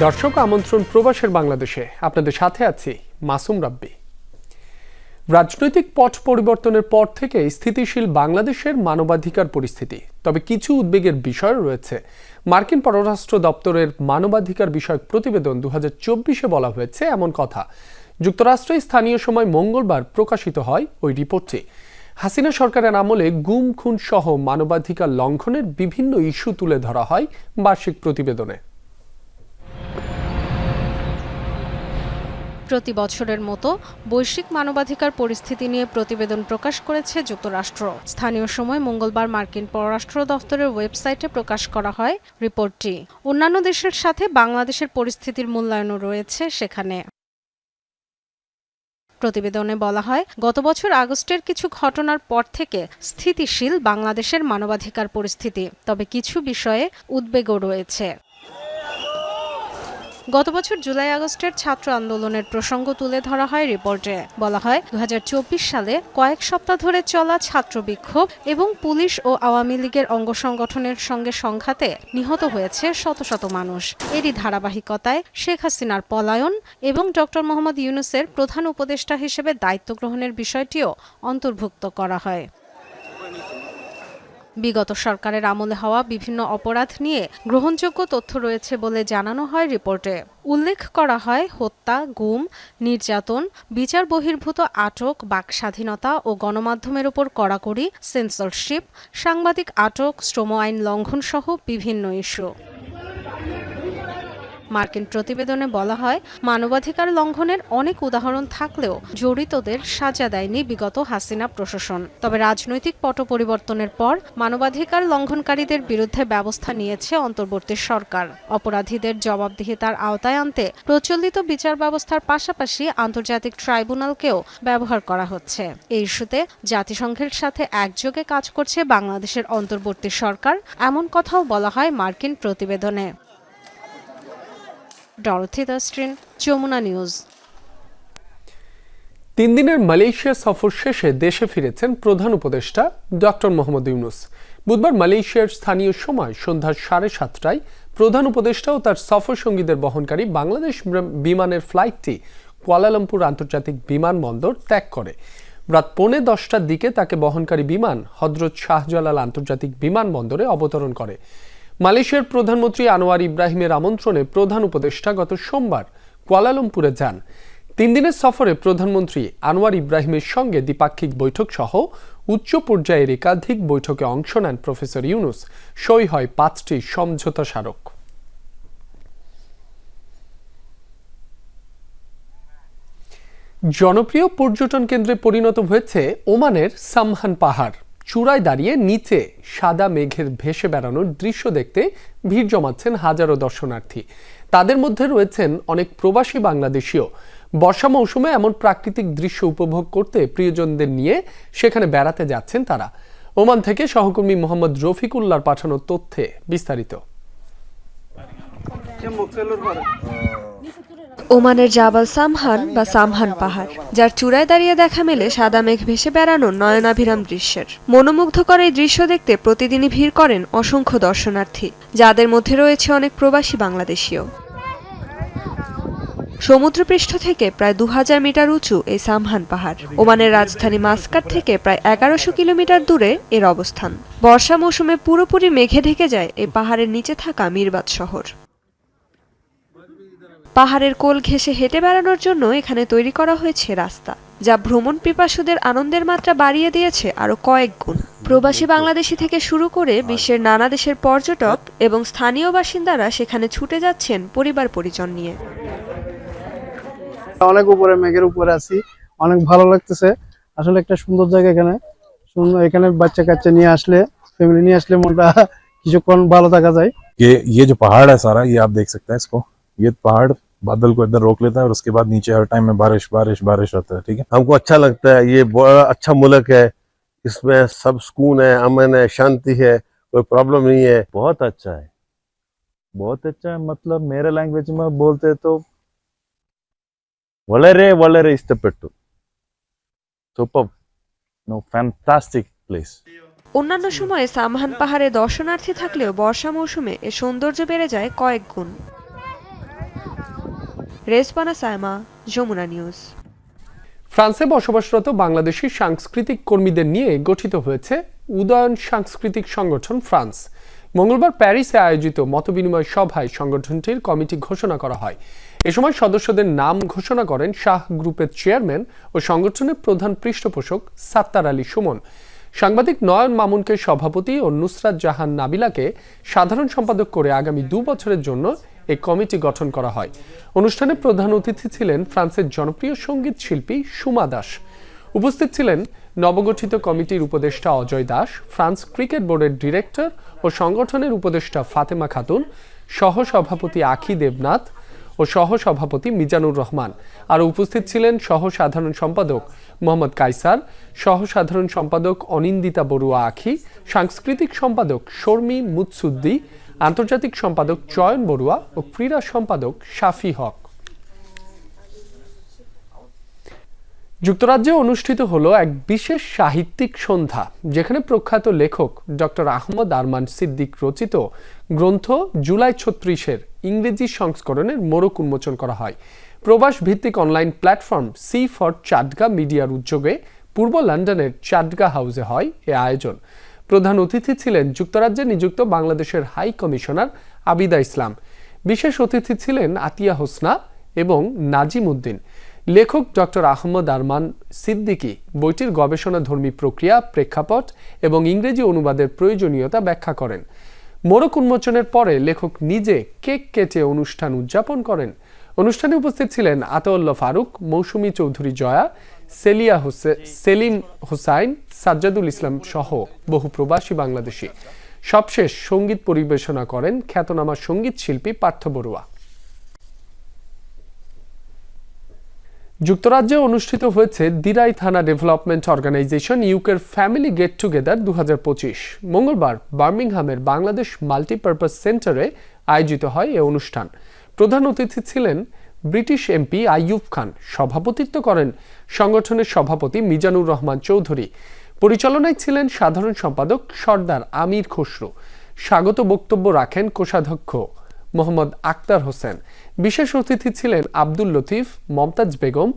দর্শক আমন্ত্রণ প্রবাসের বাংলাদেশে আপনাদের সাথে আছি মাসুম রাব্বি। রাজনৈতিক পট পরিবর্তনের পর থেকে স্থিতিশীল বাংলাদেশের মানবাধিকার পরিস্থিতি, তবে কিছু উদ্বেগের বিষয় রয়েছে। মার্কিন পররাষ্ট্র দপ্তরের মানবাধিকার বিষয়ক প্রতিবেদন 2024-এ বলা হয়েছে এমন কথা। যুক্তরাষ্ট্রে স্থানীয় সময় মঙ্গলবার প্রকাশিত হয় ওই রিপোর্টটি। হাসিনা সরকারের আমলে গুম খুন সহ মানবাধিকার লঙ্ঘনের বিভিন্ন ইস্যু তুলে ধরা হয় বার্ষিক প্রতিবেদনে। প্রতি বছরের মতো বৈশ্বিক মানবাধিকার পরিস্থিতি নিয়ে প্রতিবেদন প্রকাশ করেছে যুক্তরাষ্ট্র। স্থানীয় সময় মঙ্গলবার মার্কিন পররাষ্ট্র দফতরের ওয়েবসাইটে প্রকাশ করা হয় রিপোর্টটি। অন্যান্য দেশের সাথে বাংলাদেশের পরিস্থিতির মূল্যায়নও রয়েছে সেখানে। প্রতিবেদনে বলা হয়, গত বছর আগস্টের কিছু ঘটনার পর থেকে স্থিতিশীল বাংলাদেশের মানবাধিকার পরিস্থিতি, তবে কিছু বিষয়ে উদ্বেগও রয়েছে। গত বছর জুলাই আগস্টের ছাত্র আন্দোলনের প্রসঙ্গ তুলে ধরা হয় রিপোর্টে। বলা হয়, 2024 সালে কয়েক সপ্তাহ ধরে চলা ছাত্র বিক্ষোভ এবং পুলিশ ও আওয়ামী লীগের অঙ্গ সংগঠনের সঙ্গে সংঘাতে নিহত হয়েছে শত শত মানুষ। এরই ধারাবাহিকতায় শেখ হাসিনার পলায়ন এবং ডক্টর মোহাম্মদ ইউনূসের প্রধান উপদেষ্টা হিসেবে দায়িত্ব গ্রহণের বিষয়টিও অন্তর্ভুক্ত করা হয়। বিগত সরকারের আমলে হওয়া বিভিন্ন অপরাধ নিয়ে গ্রহণযোগ্য তথ্য রয়েছে বলে জানানো হয় রিপোর্টে। উল্লেখ করা হয় হত্যা, গুম, নির্যাতন, বিচার বহির্ভূত আটক, বাক স্বাধীনতা ও গণমাধ্যমের উপর কড়াকড়ি, সেন্সরশিপ, সাংবাদিক আটক, শ্রম আইন লঙ্ঘন সহ বিভিন্ন ইস্যু। মার্কিন প্রতিবেদনে বলা হয়, মানবাধিকার লঙ্ঘনের অনেক উদাহরণ থাকলেও জড়িতদের সাজা দেয়নি বিগত হাসিনা প্রশাসন। তবে রাজনৈতিক পট পরিবর্তনের পর মানবাধিকার লঙ্ঘনকারীদের বিরুদ্ধে ব্যবস্থা নিয়েছে অন্তর্বর্তী সরকার। অপরাধীদের জবাবদিহিতার আওতায় আনতে প্রচলিত বিচার ব্যবস্থার পাশাপাশি আন্তর্জাতিক ট্রাইব্যুনালকেও ব্যবহার করা হচ্ছে। এই ইস্যুতে জাতিসংঘের সাথে একযোগে কাজ করছে বাংলাদেশের অন্তর্বর্তী সরকার, এমন কথাও বলা হয় মার্কিন প্রতিবেদনে। Dorothy দাস্ট্রিন, Jamuna news. 3 দিনের মালয়েশিয়া সফর শেষে দেশে ফিরেছেন প্রধান উপদেষ্টা ডক্টর মোহাম্মদ ইউনূস। বুধবার মালয়েশিয়ার স্থানীয় সময় সন্ধ্যা 7:30টায় প্রধান উপদেষ্টা ও তার সফর সঙ্গীদের বহনকারী বাংলাদেশ বিমানের ফ্লাইটটি কুয়ালালামপুর আন্তর্জাতিক বিমানবন্দর ত্যাগ করে। রাত 9:45টার দিকে তাকে বহনকারী বিমান হযরত শাহজালাল আন্তর্জাতিক বিমানবন্দরে অবতরণ করে। মালয়েশিয়ার প্রধানমন্ত্রী আনোয়ার ইব্রাহিমের আমন্ত্রণে প্রধান উপদেষ্টা গত সোমবার কুয়ালালামপুরে যান। 3 দিনের সফরে প্রধানমন্ত্রী আনোয়ার ইব্রাহিমের সঙ্গে দ্বিপাক্ষিক বৈঠক সহ উচ্চ পর্যায়ের একাধিক বৈঠকে অংশ নেন প্রফেসর ইউনূস। সই হয় 5টি সমঝোতা স্মারক। জনপ্রিয় পর্যটন কেন্দ্রে পরিণত হয়েছে ওমানের সামহান পাহাড়। চূড়ায় দাঁড়িয়ে নিচে সাদা মেঘের ভেসে বেড়ানোর দৃশ্য দেখতে ভিড় জমাচ্ছেন হাজারো দর্শনার্থী। তাদের মধ্যে রয়েছেন অনেক প্রবাসী বাংলাদেশীয়। বর্ষা মৌসুমে এমন প্রাকৃতিক দৃশ্য উপভোগ করতে প্রিয়জনদের নিয়ে সেখানে বেড়াতে যাচ্ছেন তারা। ওমান থেকে সহকর্মী মোহাম্মদ রফিকুল্লাহর পাঠানো তথ্যে বিস্তারিত। ওমানের জাবাল সামহান বা সামহান পাহাড়, যার চূড়ায় দাঁড়িয়ে দেখা মেলে সাদা মেঘ ভেসে বেড়ানো নয়নাভিরাম দৃশ্যের। মনোমুগ্ধকর এই দৃশ্য দেখতে প্রতিদিনই ভিড় করেন অসংখ্য দর্শনার্থী, যাদের মধ্যে রয়েছে অনেক প্রবাসী বাংলাদেশীয়। সমুদ্রপৃষ্ঠ থেকে প্রায় 2000 মিটার উঁচু এই সামহান পাহাড়। ওমানের রাজধানী মাস্কাট থেকে প্রায় 1100 কিলোমিটার দূরে এর অবস্থান। বর্ষা মৌসুমে পুরোপুরি মেঘে ঢেকে যায় এই পাহাড়ের নিচে থাকা মিরবাদ শহর। পাহাড়ের কোল ঘেঁষে হেঁটে বেড়ানোর জন্য এখানে তৈরি করা হয়েছে রাস্তা, যা ভ্রমণ পিপাসুদের আনন্দের মাত্রা বাড়িয়ে দিয়েছে আরো কয়েক গুণ। প্রবাসী বাংলাদেশি থেকে শুরু করে বিশ্বের নানা দেশের পর্যটক এবং স্থানীয় বাসিন্দারা সেখানে ছুটে যাচ্ছেন পরিবার পরিজন নিয়ে। অনেক উপরে, মেঘের উপরে আছি, অনেক ভালো লাগতেছে। আসলে একটা সুন্দর জায়গা এখানে। এখানে বাচ্চা কাচ্চা নিয়ে আসলে, ফ্যামিলি নিয়ে আসলে মনটা কিছুক্ষণ ভালো থাকা যায়। ये जो पहाड़ है सारा, ये आप देख सकते हैं इसको। ये पहाड़ बादल को इधर रोक लेता है और उसके बाद नीचे हर टाइम में बारिश बारिश बारिश रहता है। ठीक है, हमको अच्छा लगता है। ये बड़ा अच्छा मुल्क है, इसमें सब सुकून है, अमन है, शांति है, कोई प्रॉब्लम नहीं है। बहुत अच्छा है, बहुत अच्छा है। मतलब मेरे लैंग्वेज में बोलते तो वलरे वलरे इष्टപ്പെട്ടു। Super, no fantastic place. অন্যান্য সময়ে সামহান পাহাড়ে দর্শনার্থী থাকলেও বর্ষা মৌসুমে এর সৌন্দর্য বেড়ে যায় কয়েক গুণ। রেজবানা সায়মা, যমুনা নিউজ। ফ্রান্সে বসবাসরত বাংলাদেশি সাংস্কৃতিক কর্মীদের নিয়ে গঠিত হয়েছে উদয়ন সাংস্কৃতিক সংগঠন ফ্রান্স। মঙ্গলবার প্যারিসে আয়োজিত মতবিনিময় সভায় সংগঠনটির কমিটি ঘোষণা করা হয়। এ সময় সদস্যদের নাম ঘোষণা করেন শাহ গ্রুপের চেয়ারম্যান ও সংগঠনের প্রধান পৃষ্ঠপোষক সাত্তার আলী সুমন। সাংবাদিক নয়ন মামুনকে সভাপতি ও নুসরাত জাহান নাবিলাকে সাধারণ সম্পাদক করে আগামী 2 বছরের জন্য এই কমিটি গঠন করা হয়। অনুষ্ঠানে প্রধান অতিথি ছিলেন ফ্রান্সের জনপ্রিয় সঙ্গীত শিল্পী সুমা দাস। উপস্থিত ছিলেন নবগঠিত কমিটির উপদেষ্টা অজয় দাস, ফ্রান্স ক্রিকেট বোর্ডের ডিরেক্টর ও সংগঠনের উপদেষ্টা ফাতেমা খাতুন, সহসভাপতি আখি দেবনাথ ও সহসভাপতি মিজানুর রহমান। আরও উপস্থিত ছিলেন সহসাধারণ সম্পাদক মোহাম্মদ কাইসার, সহসাধারণ সম্পাদক অনিন্দিতা বড়ুয়া আখি, সাংস্কৃতিক সম্পাদক শর্মী মুৎসুদ্দি, আন্তর্জাতিক সম্পাদক চয়ন বড়ুয়া ও ক্রীড়া সম্পাদক শাফি হক। যুক্তরাজ্যে অনুষ্ঠিত হলো এক বিশেষ সাহিত্যিক সন্ধ্যা, যেখানে প্রখ্যাত লেখক ডক্টর আহমদ আরমান সিদ্দিক রচিত গ্রন্থ জুলাই 36-এর ইংরেজি সংস্করণের মোড়ক উন্মোচন করা হয়। প্রবাস ভিত্তিক online platform C for Chatga মিডিয়ার উদ্যোগে পূর্ব লন্ডনের চাটগা হাউসে হয় এ আয়োজন। প্রধান অতিথি ছিলেন যুক্তরাজ্যে নিযুক্ত বাংলাদেশের হাই কমিশনার আবিদা ইসলাম। বিশেষ অতিথি ছিলেন আতিয়া হোসনা এবং নাজিম উদ্দিন। লেখক ডক্টর আহমদ আরমান সিদ্দিকী বইটির গবেষণাধর্মী প্রক্রিয়া, প্রেক্ষাপট এবং ইংরেজি অনুবাদের প্রয়োজনীয়তা ব্যাখ্যা করেন। মোড়ক উন্মোচনের পরে লেখক নিজে কেক কেটে অনুষ্ঠান উদযাপন করেন। অনুষ্ঠানে উপস্থিত ছিলেন আতাউল্লাহ ফারুক, মৌসুমী চৌধুরী জয়া, সেলিম হোসাইন, সাজ্জাদুল ইসলাম সহ বহু প্রবাসী বাংলাদেশি। সবশেষ সঙ্গীত পরিবেশনা করেন খ্যাতনামা সঙ্গীত শিল্পী পার্থ বড়ুয়া। যুক্তরাজ্যে অনুষ্ঠিত হয়েছে দিরাই থানা ডেভেলপমেন্ট অর্গানাইজেশন ইউকের ফ্যামিলি গেট টুগেদার 2025। মঙ্গলবার বার্মিংহামের বাংলাদেশ মাল্টিপারপাস সেন্টারে আয়োজিত হয় এ অনুষ্ঠান। প্রধান অতিথি ছিলেন ব্রিটিশ এমপি আইয়ুব খান। সভাপতিত্ব করেন সংগঠনের সভাপতি মিজানুর রহমান চৌধুরী। পরিচালনায় ছিলেন সাধারণ সম্পাদক সর্দার আমির খসরু। স্বাগত বক্তব্য রাখেন কোষাধ্যক্ষ মোহাম্মদ আক্তার হোসেন। বিশেষ অতিথি ছিলেন আব্দুল লতিফ, মমতাজ বেগম,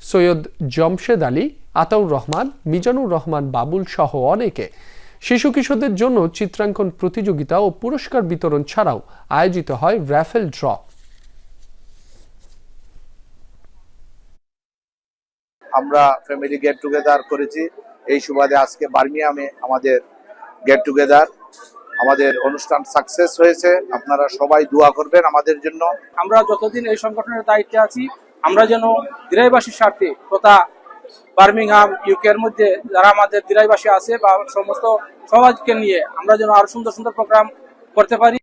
সৈয়দ জমশেদ আলী, আতাউর রহমান, মিজানুর রহমান বাবুল সহ অনেকে। শিশু কিশোরদের জন্য চিত্রাঙ্কন প্রতিযোগিতা ও পুরস্কার বিতরণ ছাড়াও আয়োজিত হয় র্যাফেল ড্র। আমরা ফ্যামিলি গেট টুগেদার করেছি। এই সুবাদে আজকে বার্মিংহামে আমাদের গেট টুগেদার, আমাদের অনুষ্ঠান সাকসেস হয়েছে। আপনারা সবাই দোয়া করবেন আমাদের জন্য। আমরা যতদিন এই সংগঠনের দায়িত্বে আছি, আমরা যেন দিরাইবাসীর স্বার্থে তথা বার্মিংহাম ইউকের মধ্যে যারা আমাদের দিরাইবাসী আছে বা সমস্ত সমাজকে নিয়ে আমরা যেন আরো সুন্দর সুন্দর প্রোগ্রাম করতে পারি।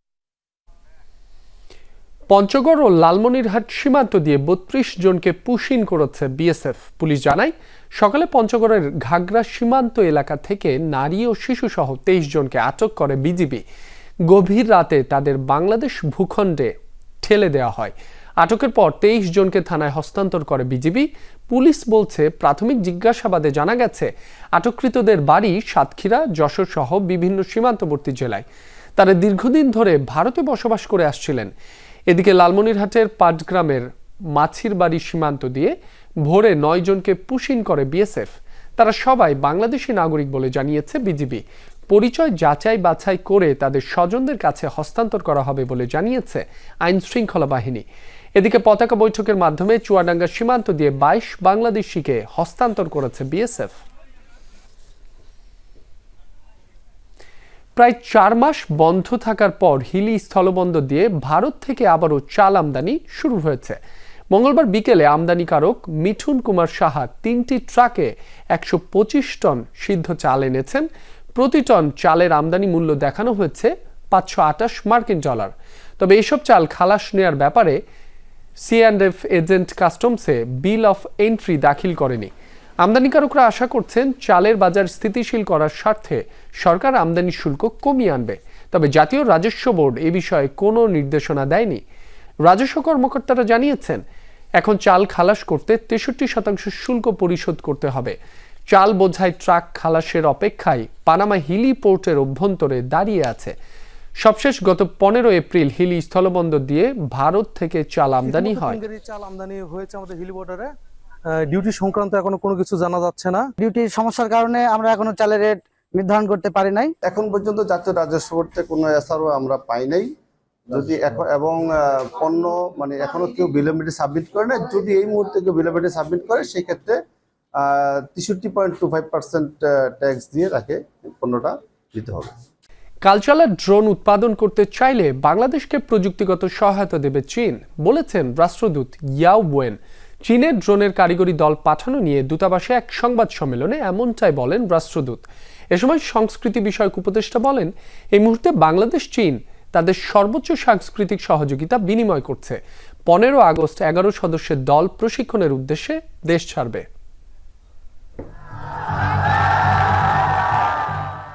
পঞ্চগড় ও লালমনিরহাট সীমান্ত দিয়ে 32 জনকে পুশিন করেছে বিএসএফ। পুলিশ জানায়, সকালে পঞ্চগড়ের ঘাগড়া সীমান্ত এলাকা থেকে নারী ও শিশু সহ 23 জনকে আটক করে বিজিবি। গভীর রাতে তাদের বাংলাদেশ ভূখণ্ডে ঠেলে দেওয়া হয়। আটকের পর 23 জনকে থানায় হস্তান্তর করে বিজিবি। পুলিশ বলছে, প্রাথমিক জিজ্ঞাসাবাদে জানা গেছে আটককৃতদের বাড়ি সাতক্ষীরা, যশোর সহ বিভিন্ন সীমান্তবর্তী জেলায়। তারা দীর্ঘদিন ধরে ভারতে বসবাস করে আসছিলেন। এদিকে লালমনিরহাটের পাটগ্রামের মাছির বাড়ি সীমান্ত দিয়ে ভোরে 9 জনকে পুশিন করে বিএসএফ। তারা সবাই বাংলাদেশি নাগরিক বলে জানিয়েছে বিজিবি। পরিচয় যাচাই বাছাই করে তাদের স্বজনদের কাছে হস্তান্তর করা হবে বলে জানিয়েছে আইন শৃঙ্খলা বাহিনী। এদিকে পতাকা বৈঠকের মাধ্যমে চুয়াডাঙ্গা সীমান্ত দিয়ে 22 বাংলাদেশিকে হস্তান্তর করেছে বিএসএফ। প্রায় 4 মাস বন্ধ থাকার পর হিলি স্থলবন্দর দিয়ে ভারত থেকে আবারও চাল আমদানি শুরু হয়েছে। মঙ্গলবার বিকেলে আমদানিকারক মিঠুন কুমার সাহা 3টি ট্রাকে 125 টন সিদ্ধ চাল এনেছেন। প্রতি টন চালের আমদানি মূল্য দেখানো হয়েছে $528 মার্কিন। তবে এসব চাল খালাস নেয়ার ব্যাপারে C&F এজেন্ট কাস্টমসে বিল অফ এন্ট্রি দাখিল করেনি। আমদানিকারকরা আশা করছেন চালের বাজার স্থিতিশীল করার স্বার্থে সরকার আমদানি শুল্ক কমিয়ে আনবে। তবে জাতীয় রাজস্ব বোর্ড এ বিষয়ে কোনো নির্দেশনা দেয়নি। রাজস্ব কর্মকর্তারা জানিয়েছেন, এখন চাল খালাস করতে 63% শুল্ক পরিশোধ করতে হবে। চাল বোঝাই ট্রাক খালাসের অপেক্ষায় পানামা হিলি পোর্টের অভ্যন্তরে দাঁড়িয়ে আছে। সবশেষ গত 15 এপ্রিল হিলি স্থলবন্দর দিয়ে ভারত থেকে চাল আমদানি হয়। চাল আমদানি হয়েছে আমাদের হিলি বর্ডারে। ডিউটি সংক্রান্ত এখনো কোনো কিছু জানা যাচ্ছে না। ডিউটির সমস্যার কারণে আমরা এখনো চালের রেট নির্ধারণ করতে পারি নাই। এখন পর্যন্ত জাতীয় রাজস্ব বোর্ডে কোনো এসআরও আমরা পাই নাই। যদি এখন এবং পণ্য মানে এখনো কেউ বিলম্বিত সাবমিট করে না, যদি এই মুহূর্তে কেউ বিলম্বিত সাবমিট করে সেই ক্ষেত্রে 63.25% ট্যাক্স দিয়ে তাকে পণ্যটা দিতে হবে। কালচারাল ড্রোন উৎপাদন করতে চাইলে বাংলাদেশকে প্রযুক্তিগত সহায়তা দেবে চীন, বলেছেন রাষ্ট্রদূত ইয়াও ওয়েন। চীনের ড্রোনের কারিগরি দল পাঠানো নিয়ে দূতাবাসে এক সংবাদ সম্মেলনে এমনটাই বলেন রাষ্ট্রদূত। এ সময় সংস্কৃতি বিষয়ক উপদেষ্টা বলেন, এই মুহূর্তে বাংলাদেশ চীন তাদের সর্বোচ্চ সাংস্কৃতিক সহযোগিতা বিনিময় করছে। 15 আগস্ট 11 সদস্যের দল প্রশিক্ষণের উদ্দেশ্যে দেশ ছাড়বে।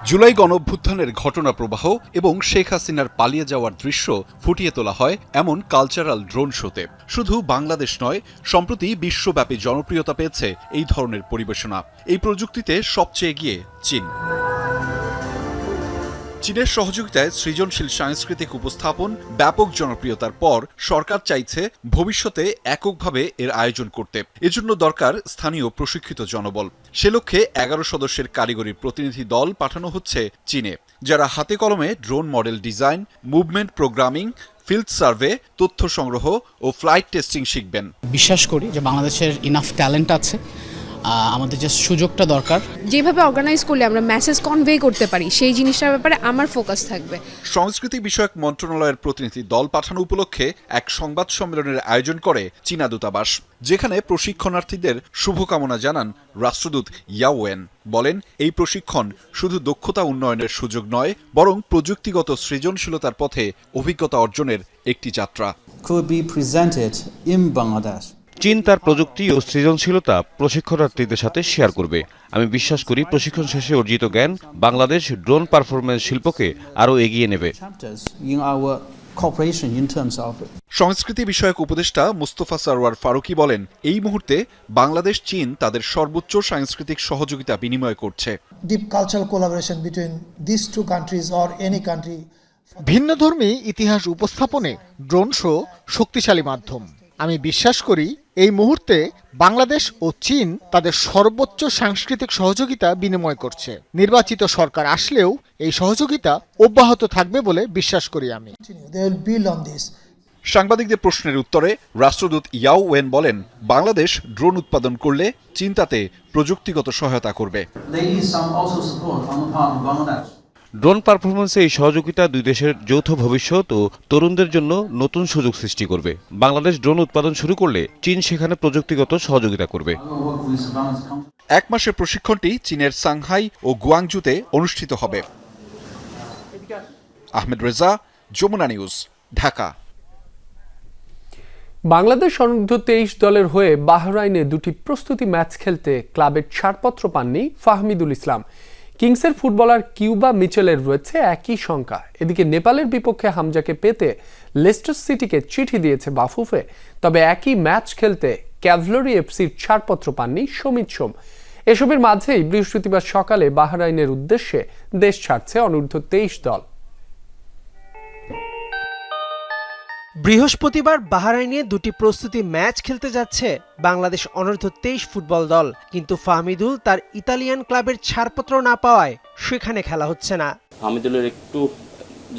জুলাই গণঅভ্যুত্থানের ঘটনা প্রবাহ এবং শেখ হাসিনার পালিয়ে যাওয়ার দৃশ্য ফুটিয়ে তোলা হয় এমন কালচারাল ড্রোন শোতে। শুধু বাংলাদেশ নয়, সম্প্রতি বিশ্বব্যাপী জনপ্রিয়তা পেয়েছে এই ধরনের পরিবেশনা। এই প্রযুক্তিতে সবচেয়ে এগিয়ে চীন। চীনের সহযোগিতায় সৃজনশীল সাংস্কৃতিক উপস্থাপন ব্যাপক জনপ্রিয়তার পর সরকার চাইছে ভবিষ্যতে এককভাবে এর আয়োজন করতে। এজন্য দরকার স্থানীয় প্রশিক্ষিত জনবল। সে লক্ষ্যে 11 সদস্যের কারিগরি প্রতিনিধি দল পাঠানো হচ্ছে চীনে, যারা হাতে কলমে drone model design, movement programming, field survey, তথ্য সংগ্রহ ও ফ্লাইট টেস্টিং শিখবেন। বিশ্বাস করি যে বাংলাদেশের ইনাফ ট্যালেন্ট আছে, আমাদের যে সুযোগটা দরকার। যেভাবে অর্গানাইজ করলে আমরা মেসেজ কনভে করতে পারি সেই জিনিসটার ব্যাপারে আমার ফোকাস থাকবে। সংস্কৃতি বিষয়ক মন্ত্রণালয়ের প্রতিনিধি দল পাঠানো উপলক্ষে এক সংবাদ সম্মেলনের আয়োজন করে চীনা দূতাবাস, যেখানে প্রশিক্ষণার্থীদের শুভকামনা জানান রাষ্ট্রদূত ইয়াও ওয়েন। বলেন, এই প্রশিক্ষণ শুধু দক্ষতা উন্নয়নের সুযোগ নয়, বরং প্রযুক্তিগত সৃজনশীলতার পথে অভিজ্ঞতা অর্জনের একটি যাত্রা। চীন তার প্রযুক্তি ও সৃজনশীলতা প্রশিক্ষণার্থীদের সাথে শেয়ার করবে। আমি বিশ্বাস করি প্রশিক্ষণ শেষে অর্জিত জ্ঞান বাংলাদেশ ড্রোন পারফরম্যান্স শিল্পকে আরও এগিয়ে নেবে। সংস্কৃতি বিষয়ক উপদেষ্টা মুস্তফা সরওয়ার ফারুকী বলেন, এই মুহূর্তে বাংলাদেশ চীন তাদের সর্বোচ্চ সাংস্কৃতিক সহযোগিতা বিনিময় করছে। ভিন্নধর্মী ইতিহাস উপস্থাপনে ড্রোন শো শক্তিশালী মাধ্যম। আমি বিশ্বাস করি এই মুহূর্তে বাংলাদেশ ও চীন তাদের সর্বোচ্চ সাংস্কৃতিক সহযোগিতা বিনিময় করছে। নির্বাচিত সরকার আসলেও এই সহযোগিতা অব্যাহত থাকবে বলে বিশ্বাস করি আমি। সাংবাদিকদের প্রশ্নের উত্তরে রাষ্ট্রদূত ইয়াও ওয়েন বলেন, বাংলাদেশ ড্রোন উৎপাদন করলে চীন তাতে প্রযুক্তিগত সহায়তা করবে। ড্রোন পারফরমেন্সে এই সহযোগিতা দুই দেশের যৌথ ভবিষ্যৎ ও তরুণদের জন্য নতুন সুযোগ সৃষ্টি করবে। বাংলাদেশ ড্রোন উৎপাদন শুরু করলে চীন সেখানে প্রযুক্তিগত সহযোগিতা করবে। 1 মাসের প্রশিক্ষণটি চীনের সাংহাই ও গুয়াংজুতে অনুষ্ঠিত হবে। আহমেদ রেজা, যমুনা নিউজ, ঢাকা। বাংলাদেশ অনূর্ধ্ব 23 দলের হয়ে বাহরাইনে 2টি প্রস্তুতি ম্যাচ খেলতে ক্লাবের ছাড়পত্র পাননি ফাহমিদুল ইসলাম। কিংসের ফুটবলার কিউবা মিচেলের রয়েছে একই সংখ্যা। এদিকে নেপালের বিপক্ষে হামজাকে পেতে লেস্টার সিটিকে চিঠি দিয়েছে বাফুফে। তবে একই ম্যাচ খেলতে ক্যাভলরি এফসির ছাড়পত্র পাননি সমিত সোম। এসবের মাঝেই বৃহস্পতিবার সকালে বাহরাইনের উদ্দেশ্যে দেশ ছাড়ছে অনূর্ধ্ব 23 দল। বৃহস্পতিবার বাহরাইনে 2টি প্রস্তুতি ম্যাচ খেলতে যাচ্ছে বাংলাদেশ অনূর্ধ্ব 23 ফুটবল দল, কিন্তু ফাহমিদুল তার ইতালিয়ান ক্লাবের ছাড়পত্র না পাওয়ায় সেখানে খেলা হচ্ছে না। ফাহমিদুলের একটু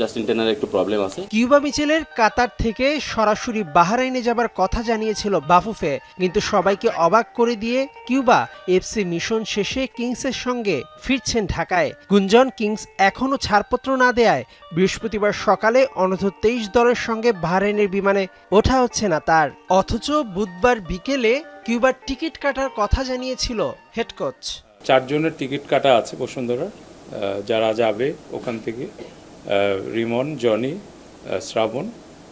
জাস্ট ইন্টারনাল একটু প্রবলেম আছে। কিউবা মিচেলের কাতার থেকে সরাসরি বাহরাইনে যাবার কথা জানিয়েছিল বাফুফে, কিন্তু সবাইকে অবাক করে দিয়ে কিউবা এফসি মিশন শেষে কিংসের সঙ্গে ফিরছেন ঢাকায়। গুঞ্জন কিংস এখনও ছাড়পত্র না দেয়ায় বৃহস্পতিবার সকালে অনূর্ধ্ব 23 দলের সঙ্গে বাহরাইনের বিমানে ওঠা হচ্ছে না তার। অথচ বুধবার বিকেলে কিউবার টিকিট কাটার কথা জানিয়েছিল হেড কোচ। 4 জনের টিকিট কাটা আছে বসুন্ধরা, যারা যাবে ওখান থেকে রিমন, জনি, শ্রাবণ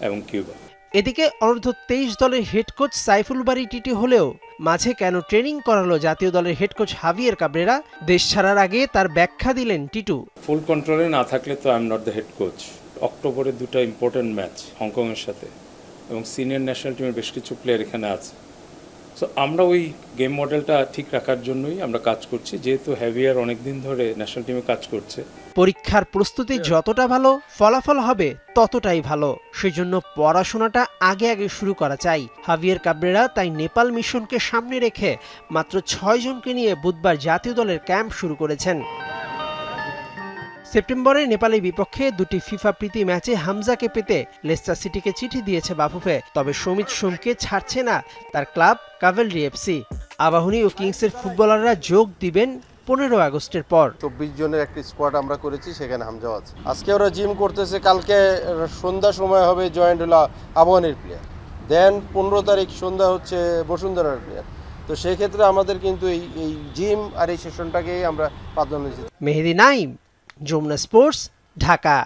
এবং কিউবা। এদিকে অনূর্ধ্ব 23 দলের হেড কোচ সাইফুল বারী টিটি হলেও মাঝে কেন ট্রেনিং করালো জাতীয় দলের হেড কোচ হাভিয়ের কাবরেরা, দেশ ছাড়ার আগে তার ব্যাখ্যা দিলেন টিটু। ফুল কন্ট্রোলে না থাকলে তো I am not the head coach. অক্টোবরে 2টা ইম্পর্টেন্ট ম্যাচ হংকংয়ের সাথে এবং সিনিয়র ন্যাশনাল টিমের বেশ কিছু প্লেয়ার এখানে আছে। সো আমরা ওই গেম মডেলটা ঠিক রাখার জন্যই আমরা কাজ করছি। যেহেতু হ্যাভিয়ার অনেকদিন ধরে ন্যাশনাল টিমে কাজ করছে, পরীক্ষার প্রস্তুতি যতটা ভালো, ফলাফল হবে ততটাই ভালো। সেজন্য পড়াশোনাটা আগে শুরু করা চাই। হাভিয়ের কাবরেরা তাই নেপাল মিশনকে সামনে রেখে মাত্র 6 জনকে নিয়ে বুধবার জাতীয় দলের ক্যাম্প শুরু করেছেন। সেপ্টেম্বরে নেপালের বিপক্ষে 2টি ফিফা প্রীতি ম্যাচে হামজাকে পেতে লেস্টার সিটিকে চিঠি দিয়েছে বাফুফে। তবে সমিত সোমকে ছাড়ছে না তার ক্লাব কাভেলরি এফসি। আবাহনী ও কিংসের ফুটবলাররা যোগ দিবেন 15 আগস্টের পর। 24 জনের একটি স্কোয়াড আমরা করেছি, সেখানে হামজাও আছে। আজকে ওরা জিম করতেছে, কালকে সন্ধ্যা সময় হবে জয়েন্ট হলো আবাহনীর প্লেয়ার, দেন 15 তারিখ সন্ধ্যা হচ্ছে বসুন্ধরার প্লেয়ার। তো সেই ক্ষেত্রে আমাদের কিন্তু এই জিম আর এই সেশনটাকেই আমরা প্রাধান্য দিচ্ছি। মেহেদি নাইম, যমুনা স্পোর্টস, ঢাকা।